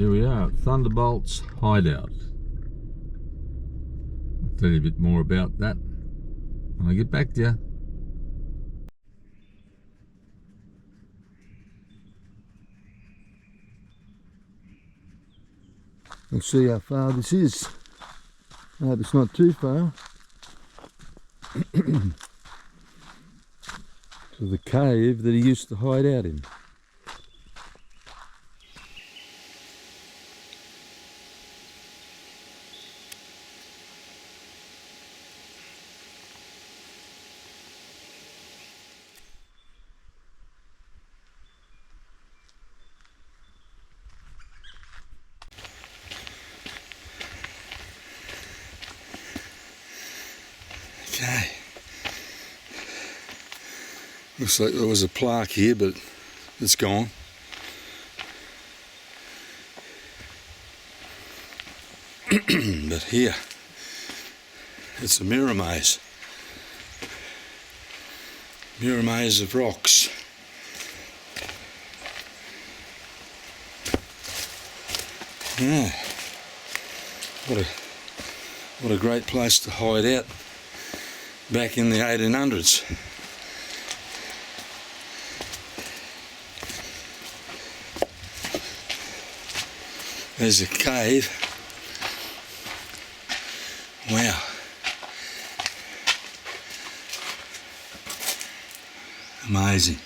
Here we are at Thunderbolts Hideout. I'll tell you a bit more about that when I get back to you. Let's see how far this is. I hope it's not too far. To the cave that he used to hide out in. Okay. Looks like there was a plaque here, but it's gone. But here, it's a mirror maze. Mirror maze of rocks. Yeah. What a great place to hide out back in the 1800s. There's a cave. Wow. Amazing.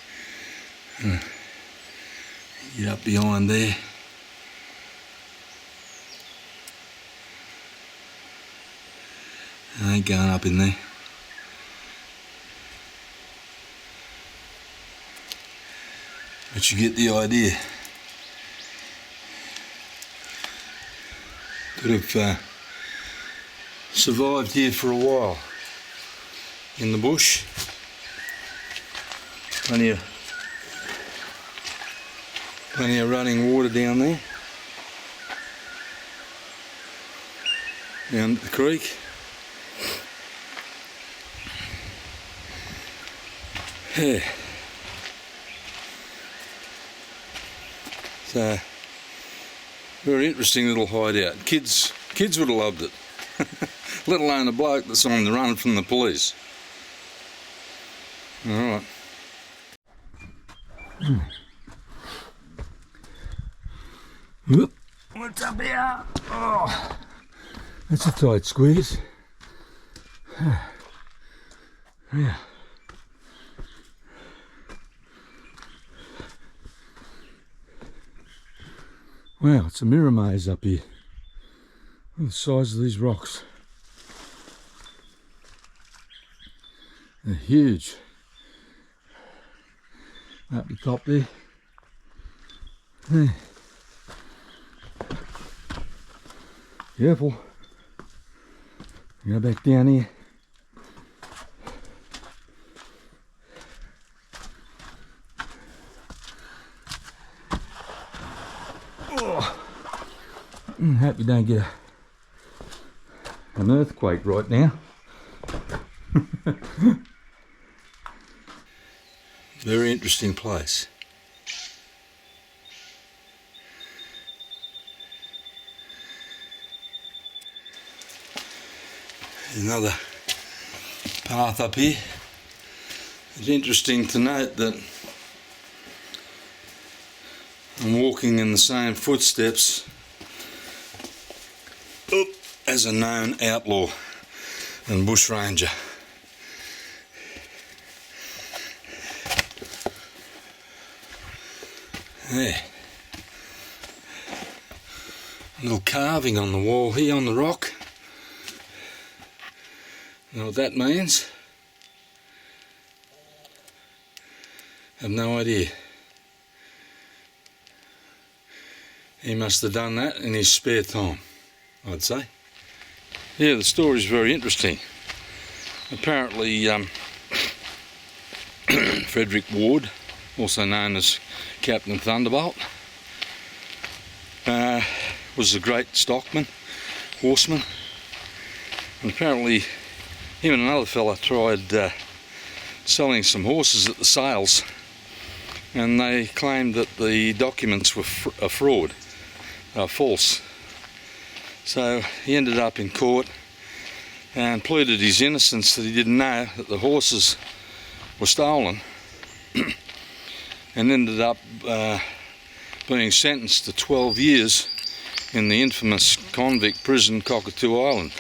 Get up behind there. I ain't going up in there. But you get the idea. Could have survived here for a while in the bush. Plenty of running water down there. Down at the creek. Yeah. So, very interesting little hideout. Kids would have loved it. Let alone a bloke that's on the run from the police. Alright. What's up here? Oh, that's a tight squeeze. Yeah. Wow, it's a mirror maze up here. Look at the size of these rocks. They're huge. Up the top there. There. Careful. Go back down here. Hope you don't get an earthquake right now. Very interesting place. Another path up here. It's interesting to note that I'm walking in the same footsteps as a known outlaw and bushranger. There. A little carving on the wall here on the rock. You know what that means? Have no idea. He must have done that in his spare time, I'd say. Yeah, the story's very interesting. Apparently, Frederick Ward, also known as Captain Thunderbolt, was a great stockman, horseman, and apparently him and another fella tried selling some horses at the sales, and they claimed that the documents were a fraud. false. So he ended up in court and pleaded his innocence, that he didn't know that the horses were stolen, and ended up being sentenced to 12 years in the infamous convict prison Cockatoo Island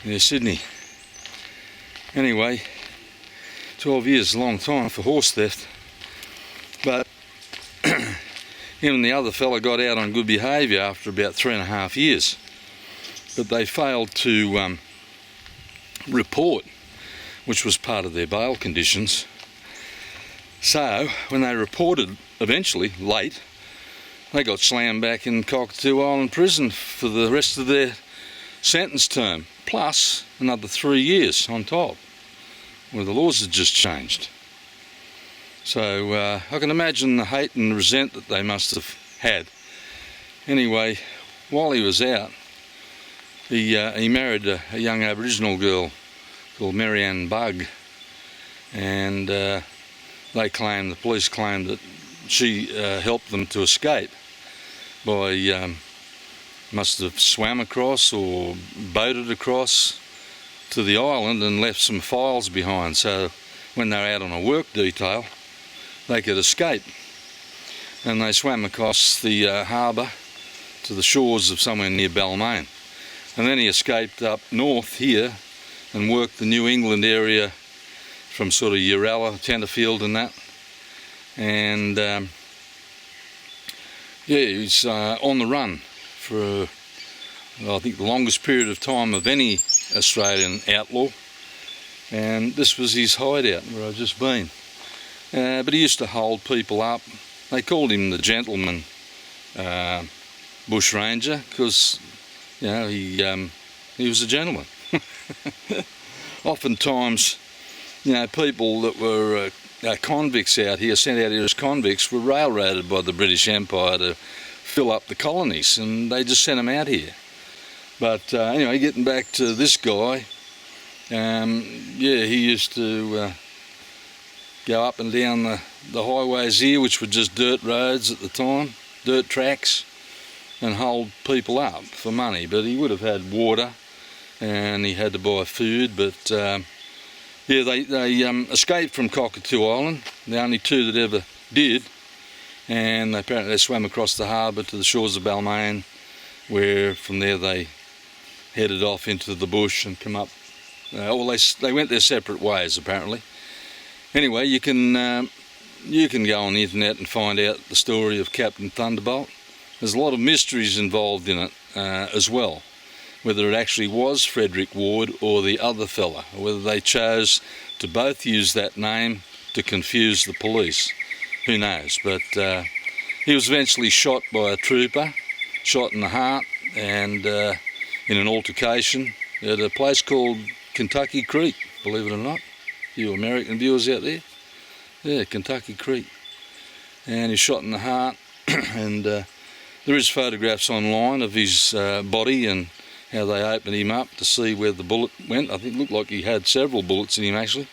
near Sydney. Anyway, 12 years is a long time for horse theft, but him and the other fella got out on good behaviour after about 3.5 years, but they failed to report, which was part of their bail conditions. So when they reported eventually, late, they got slammed back in Cockatoo Island prison for the rest of their sentence term, plus another 3 years on top, where the laws had just changed. So I can imagine the hate and resent that they must have had. Anyway, while he was out, he married a young Aboriginal girl called Marianne Bugg, and the police claimed that she helped them to escape by must have swam across or boated across to the island and left some files behind, so when they were out on a work detail they could escape. And they swam across the harbour to the shores of somewhere near Balmain, and then he escaped up north here and worked the New England area from sort of Uralla, Tenterfield and that. And yeah, he's on the run for I think the longest period of time of any Australian outlaw, and this was his hideout where I've just been. But he used to hold people up. They called him the gentleman bush ranger, because you know he was a gentleman. Oftentimes, you know, people that were convicts out here, sent out here as convicts, were railroaded by the British Empire to fill up the colonies, and they just sent them out here. But anyway, getting back to this guy, yeah, he used to go up and down the highways here, which were just dirt roads at the time, dirt tracks, and hold people up for money. But he would have had water, and he had to buy food. But yeah, they escaped from Cockatoo Island, the only two that ever did, and apparently they swam across the harbour to the shores of Balmain, where from there they headed off into the bush and come up. Well, they went their separate ways apparently. Anyway, you can go on the internet and find out the story of Captain Thunderbolt. There's a lot of mysteries involved in it as well, whether it actually was Frederick Ward or the other fella, or whether they chose to both use that name to confuse the police. Who knows? But he was eventually shot by a trooper, shot in the heart, and in an altercation at a place called Kentucky Creek, believe it or not. You American viewers out there? Yeah, Kentucky Creek. And he's shot in the heart, and there is photographs online of his body and how they opened him up to see where the bullet went. I think it looked like he had several bullets in him actually.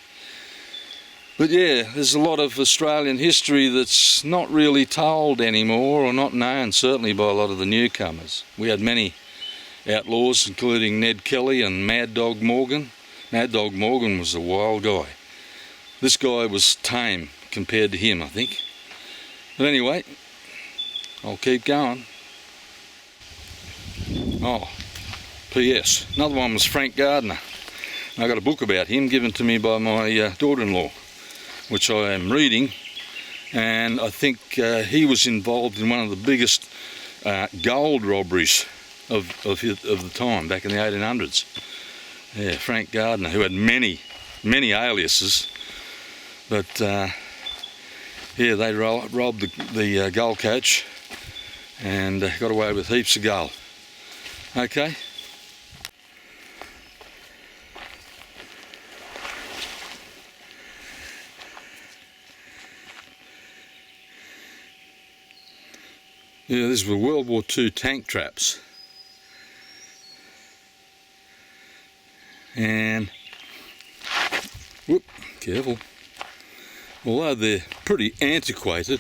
But yeah, there's a lot of Australian history that's not really told anymore, or not known certainly by a lot of the newcomers. We had many outlaws, including Ned Kelly and Mad Dog Morgan. Mad Dog Morgan was a wild guy. This guy was tame compared to him, I think. But anyway, I'll keep going. Oh, P.S. Another one was Frank Gardner. I got a book about him given to me by my daughter-in-law, which I am reading, and I think he was involved in one of the biggest gold robberies of the time, back in the 1800s. Yeah, Frank Gardner, who had many aliases, but yeah, they robbed the gold coach and got away with heaps of gold. Okay. Yeah, these were World War II tank traps. And, whoop, careful. Although they're pretty antiquated,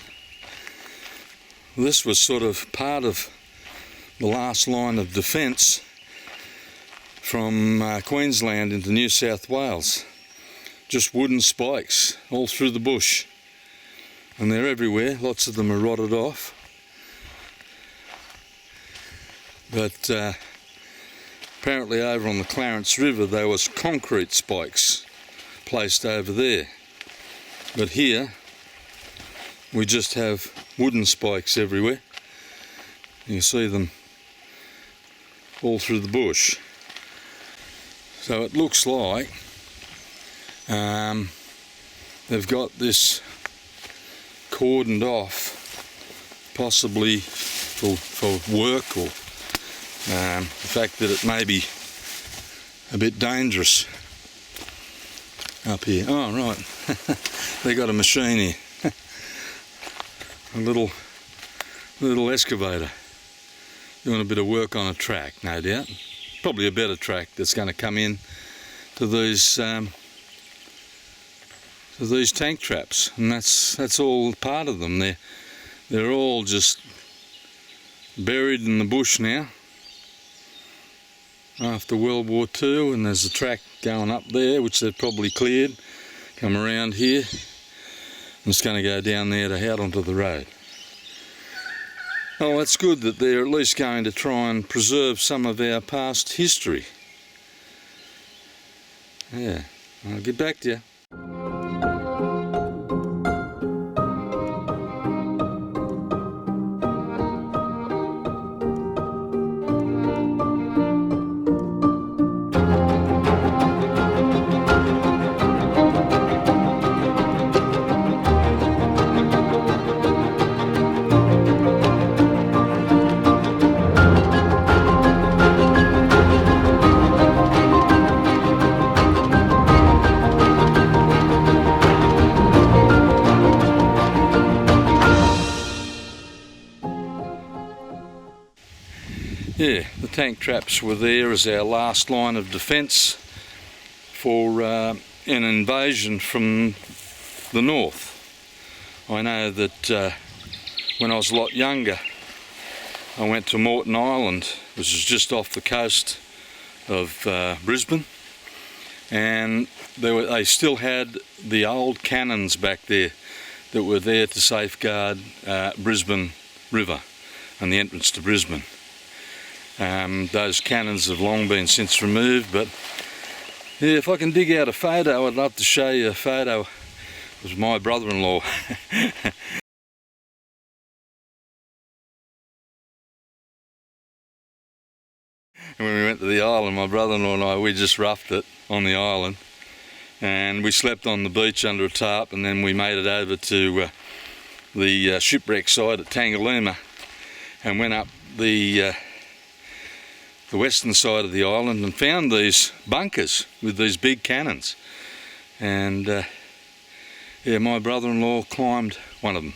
this was sort of part of the last line of defence from Queensland into New South Wales. Just wooden spikes all through the bush, and they're everywhere. Lots of them are rotted off, but apparently over on the Clarence River there was concrete spikes placed over there, but here we just have wooden spikes everywhere. You see them all through the bush. So it looks like they've got this cordoned off, possibly for work, or the fact that it may be a bit dangerous up here. Oh right, they got a machine here, a little excavator, doing a bit of work on a track, no doubt. Probably a better track that's going to come in to these tank traps, and that's all part of them. They're all just buried in the bush now after World War II, and there's a track going up there which they've probably cleared, come around here, and it's going to go down there to out onto the road. Oh, that's good that they're at least going to try and preserve some of our past history. Yeah, I'll get back to you. Yeah, the tank traps were there as our last line of defence for an invasion from the north. I know that when I was a lot younger, I went to Moreton Island, which is just off the coast of Brisbane, and they still had the old cannons back there that were there to safeguard Brisbane River and the entrance to Brisbane. Those cannons have long been since removed, but yeah, if I can dig out a photo, I'd love to show you a photo. It was my brother-in-law. And when we went to the island, my brother-in-law and I, we just roughed it on the island, and we slept on the beach under a tarp, and then we made it over to the shipwreck site at Tangalooma and went up the western side of the island and found these bunkers with these big cannons. And yeah, my brother-in-law climbed one of them.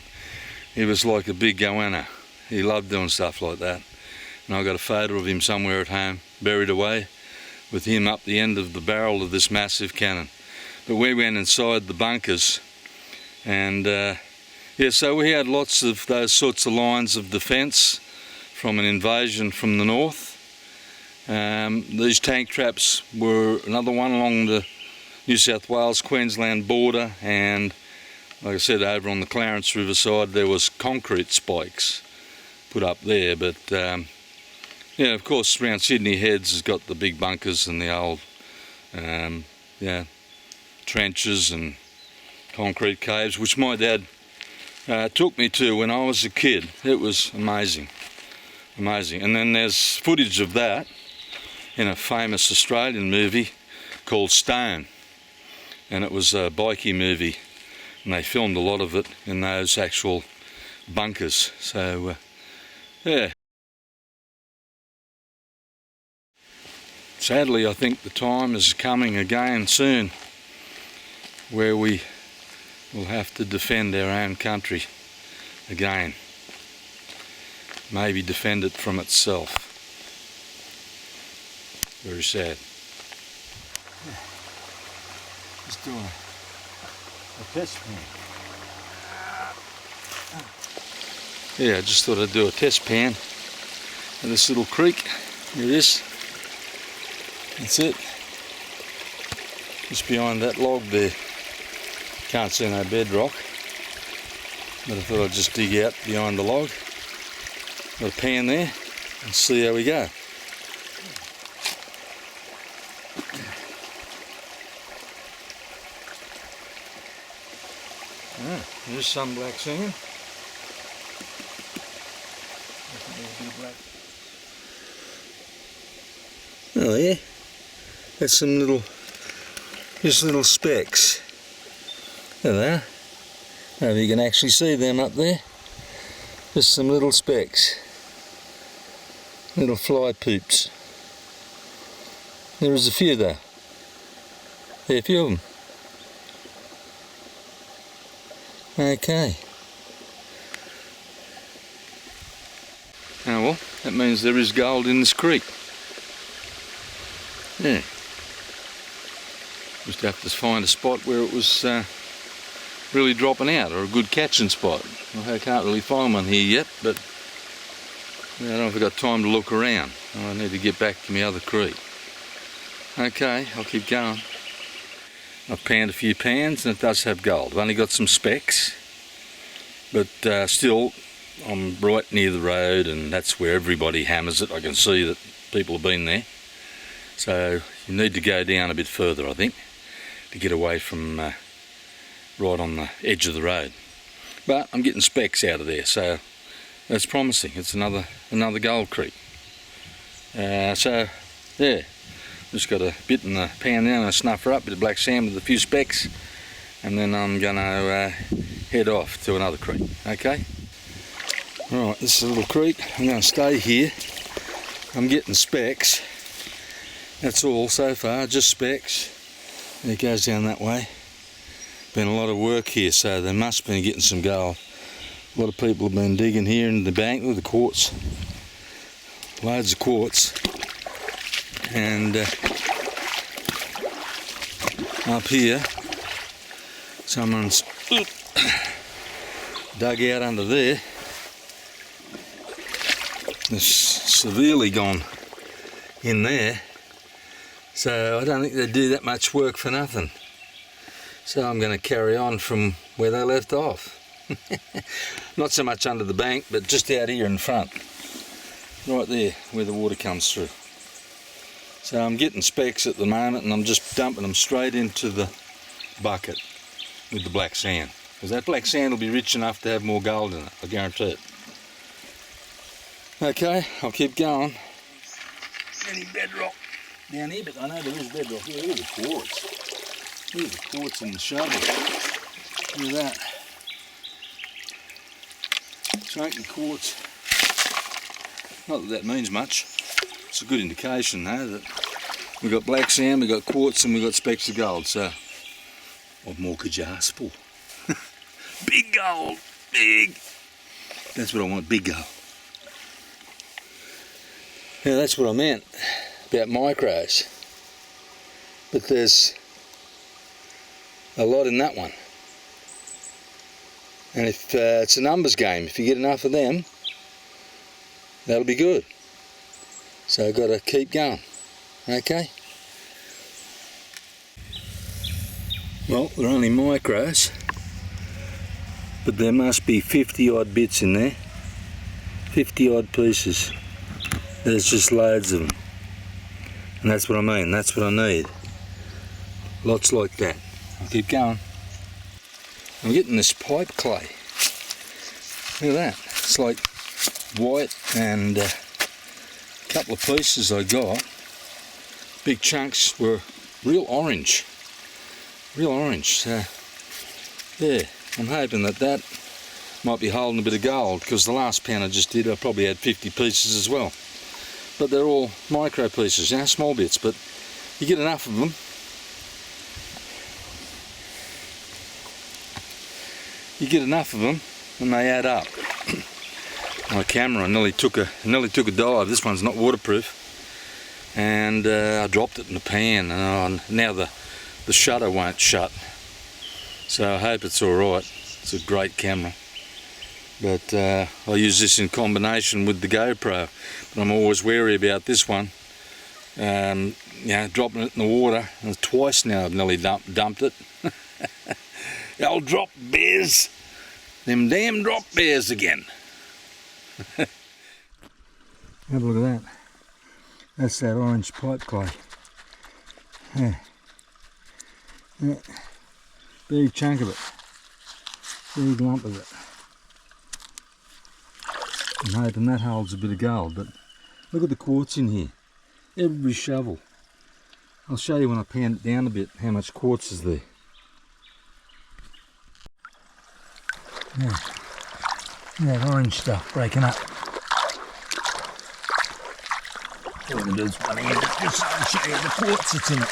He was like a big goanna. He loved doing stuff like that. And I got a photo of him somewhere at home, buried away, with him up the end of the barrel of this massive cannon. But we went inside the bunkers, and yeah, so we had lots of those sorts of lines of defence from an invasion from the north. These tank traps were another one along the New South Wales Queensland border, and like I said, over on the Clarence River side there was concrete spikes put up there. But yeah, of course around Sydney Heads has got the big bunkers and the old yeah, trenches and concrete caves, which my dad took me to when I was a kid. It was amazing, amazing. And then there's footage of that in a famous Australian movie called Stone, and it was a bikie movie, and they filmed a lot of it in those actual bunkers. So yeah, sadly I think the time is coming again soon where we will have to defend our own country again, maybe defend it from itself. Very sad. Just doing a test pan. Yeah, I just thought I'd do a test pan of this little creek. Here it is. That's it. Just behind that log there. Can't see no bedrock. But I thought I'd just dig out behind the log. Got a pan there and see how we go. There's some black sand. Oh yeah, that's some little, just little specks. There they are. I don't know if you can actually see them up there. Just some little specks. Little fly poops. There is a few though. There are a few of them. Okay. Oh well, that means there is gold in this creek. Yeah. Just have to find a spot where it was really dropping out, or a good catching spot. Well, I can't really find one here yet, but I don't know if I've got time to look around. I need to get back to my other creek. Okay, I'll keep going. I've panned a few pans and it does have gold. I've only got some specks, but still I'm right near the road and that's where everybody hammers it. I can see that people have been there. So you need to go down a bit further, I think, to get away from right on the edge of the road. But I'm getting specks out of there, so that's promising. It's another gold creek. So yeah, just got a bit in the pan now and I snuff her up, a bit of black sand with a few specks, and then I'm gonna head off to another creek. Okay. Right, this is a little creek. I'm going to stay here. I'm getting specks. That's all so far, just specks. It goes down that way. Been a lot of work here, so they must have been getting some gold. A lot of people have been digging here in the bank with the quartz. Loads of quartz. And up here, someone's dug out under there. It's severely gone in there. So I don't think they do that much work for nothing. So I'm going to carry on from where they left off. Not so much under the bank, but just out here in front. Right there, where the water comes through. So I'm getting specks at the moment and I'm just dumping them straight into the bucket with the black sand. Because that black sand will be rich enough to have more gold in it, I guarantee it. Okay, I'll keep going. Any bedrock down here, but I know there is bedrock here. Look at the quartz. Look at the quartz in the shovel. Look at that. Chunky quartz. Not that that means much. It's a good indication though that we've got black sand, we've got quartz and we've got specks of gold. So what more could you ask for? Big gold, big. That's what I want, big gold. Yeah, that's what I meant about micros. But there's a lot in that one. And if it's a numbers game, if you get enough of them, that'll be good. So I've got to keep going. Okay? Well, they're only micros, but there must be 50 odd bits in there. 50 odd pieces. There's just loads of them. And that's what I mean, that's what I need. Lots like that. I'll keep going. I'm getting this pipe clay. Look at that. It's like white, and a couple of pieces I got, big chunks, were real orange. Real orange. So, yeah, I'm hoping that that might be holding a bit of gold, because the last pan I just did I probably had 50 pieces as well. But they're all micro pieces, you know, small bits, but you get enough of them. You get enough of them and they add up. My camera nearly took a dive. This one's not waterproof, and I dropped it in the pan, and now the shutter won't shut. So I hope it's all right. It's a great camera. but I use this in combination with the GoPro. But I'm always wary about this one. You know, dropping it in the water, and twice now I've nearly dumped it. The old drop bears, them damn drop bears again. Have a look at that. That's that orange pipe clay. Yeah. Yeah. Big chunk of it. Big lump of it. I'm hoping that holds a bit of gold, but look at the quartz in here. Every shovel. I'll show you when I pound it down a bit how much quartz is there. Yeah. That orange stuff breaking up. All I'm going to do is one hand just so I can show you the quartz that's in it.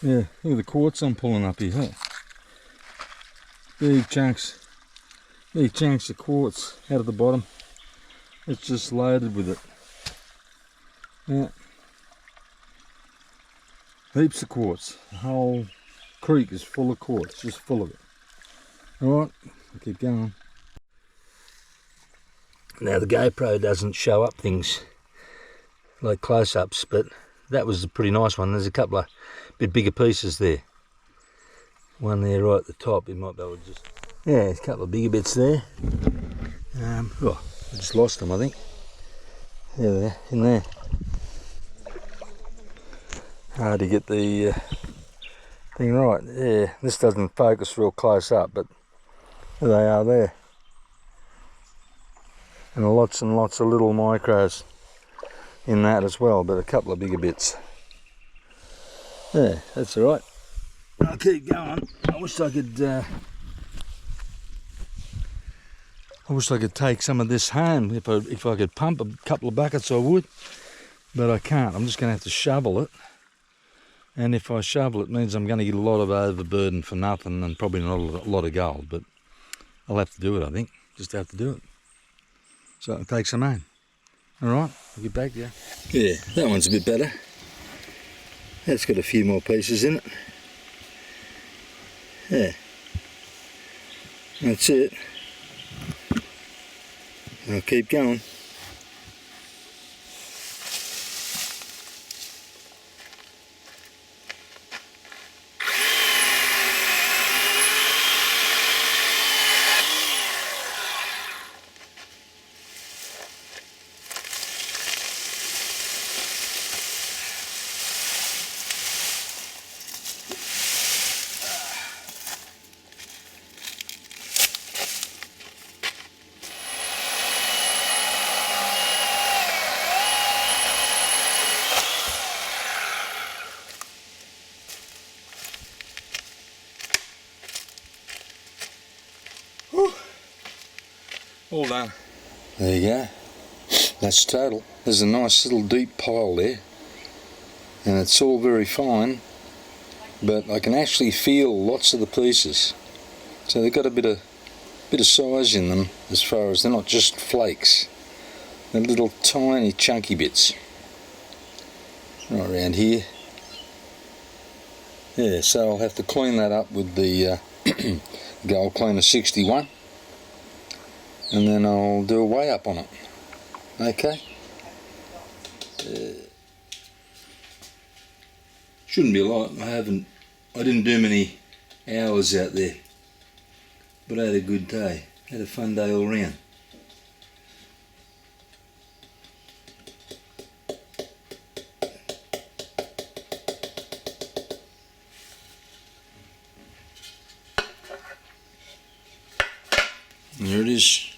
Yeah, look at the quartz I'm pulling up here. Huh? Big chunks of quartz out of the bottom. It's just loaded with it. Yeah. Heaps of quartz. The whole creek is full of quartz, just full of it. Alright, I'll keep going. Now the GoPro doesn't show up things like close-ups, but that was a pretty nice one. There's a couple of bit bigger pieces there. One there right at the top, you might be able to just... Yeah, there's a couple of bigger bits there. Oh, I just lost them, I think. There they are, in there. Hard to get the thing right. Yeah, this doesn't focus real close up, but there they are there. And lots of little micros in that as well, but a couple of bigger bits. Yeah, that's alright. I'll keep going. I wish I could take some of this home. If I could pump a couple of buckets I would, but I can't. I'm just going to have to shovel it. And if I shovel it, means I'm going to get a lot of overburden for nothing and probably not a lot of gold, but I'll have to do it, I think. Just have to do it. So I'll take some home. Alright, I'll get back to you. Yeah, that one's a bit better. That's got a few more pieces in it. Yeah. That's it. I'll keep going. All done. There you go. That's total. There's a nice little deep pile there, and it's all very fine, but I can actually feel lots of the pieces. So they've got a bit of size in them, as far as they're not just flakes. They're little tiny chunky bits. Right around here. Yeah, so I'll have to clean that up with the Gold Cleaner 61. And then I'll do a weigh up on it. Okay. Shouldn't be a lot. I didn't do many hours out there, but I had a good day. Had a fun day all round. And there it is.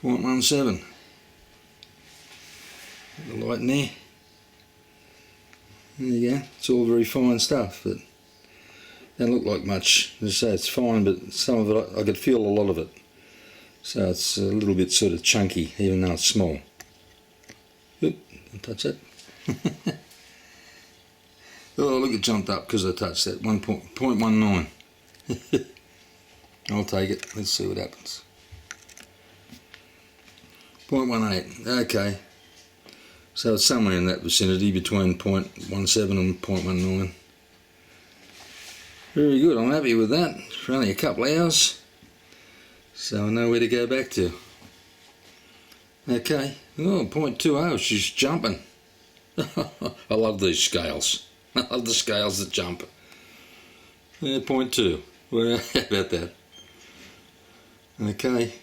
0.17. The light in there. There you go. It's all very fine stuff, but don't look like much. As I say, it's fine, but some of it I could feel a lot of it. So it's a little bit sort of chunky, even though it's small. Oop, don't touch that. Oh, look, it jumped up because I touched that. 1.19. I'll take it. Let's see what happens. 0.18. Okay. So it's somewhere in that vicinity between 0.17 and 0.19. Very good, I'm happy with that. For only a couple of hours, so I know where to go back to. Okay, oh, 0.20, she's jumping. I love these scales. I love the scales that jump. Yeah, 0.2, well, how about that? Okay.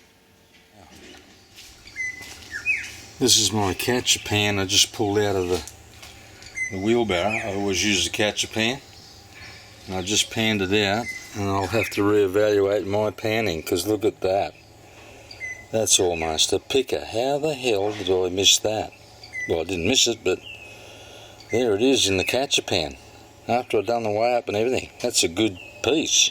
This is my catcher pan I just pulled out of the wheelbarrow. I always use the catcher pan. And I just panned it out, and I'll have to reevaluate my panning, because look at that. That's almost a picker. How the hell did I miss that? Well, I didn't miss it, but there it is in the catcher pan. After I'd done the weigh up and everything. That's a good piece.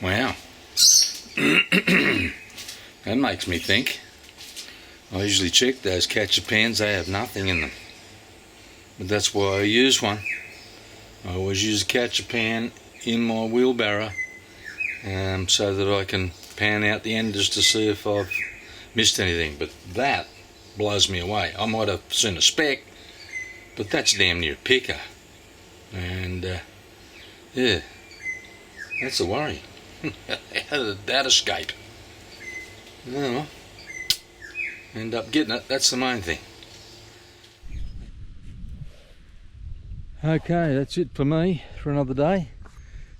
Wow. That makes me think. I usually check those catcher pans, they have nothing in them. But that's why I use one. I always use a catcher pan in my wheelbarrow so that I can pan out the end just to see if I've missed anything. But that blows me away. I might have seen a speck, but that's damn near a picker. And yeah, that's a worry. How did that escape? Oh, end up getting it, that's the main thing. Okay, that's it for me for another day.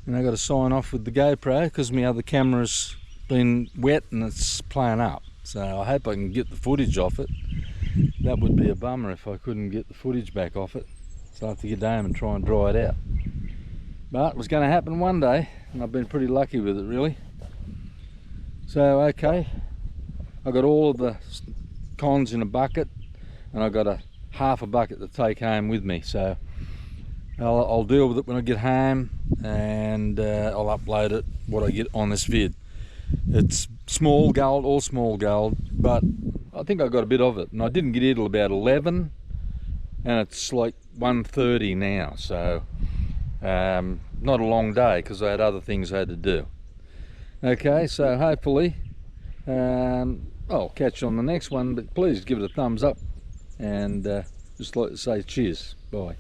And I got to sign off with the GoPro because my other camera's been wet and it's playing up. So I hope I can get the footage off it. That would be a bummer if I couldn't get the footage back off it. So I have to get home and try and dry it out. But it was going to happen one day, and I've been pretty lucky with it really. So okay, I got all of the cons in a bucket, and I got a half a bucket to take home with me. So I'll deal with it when I get home, and I'll upload it what I get on this vid. It's small gold, all small gold, but I think I got a bit of it, and I didn't get here till about 11, and it's like 1:30 now. So not a long day because I had other things I had to do. Okay, so hopefully I'll catch you on the next one, but please give it a thumbs up, and just like to say cheers. Bye.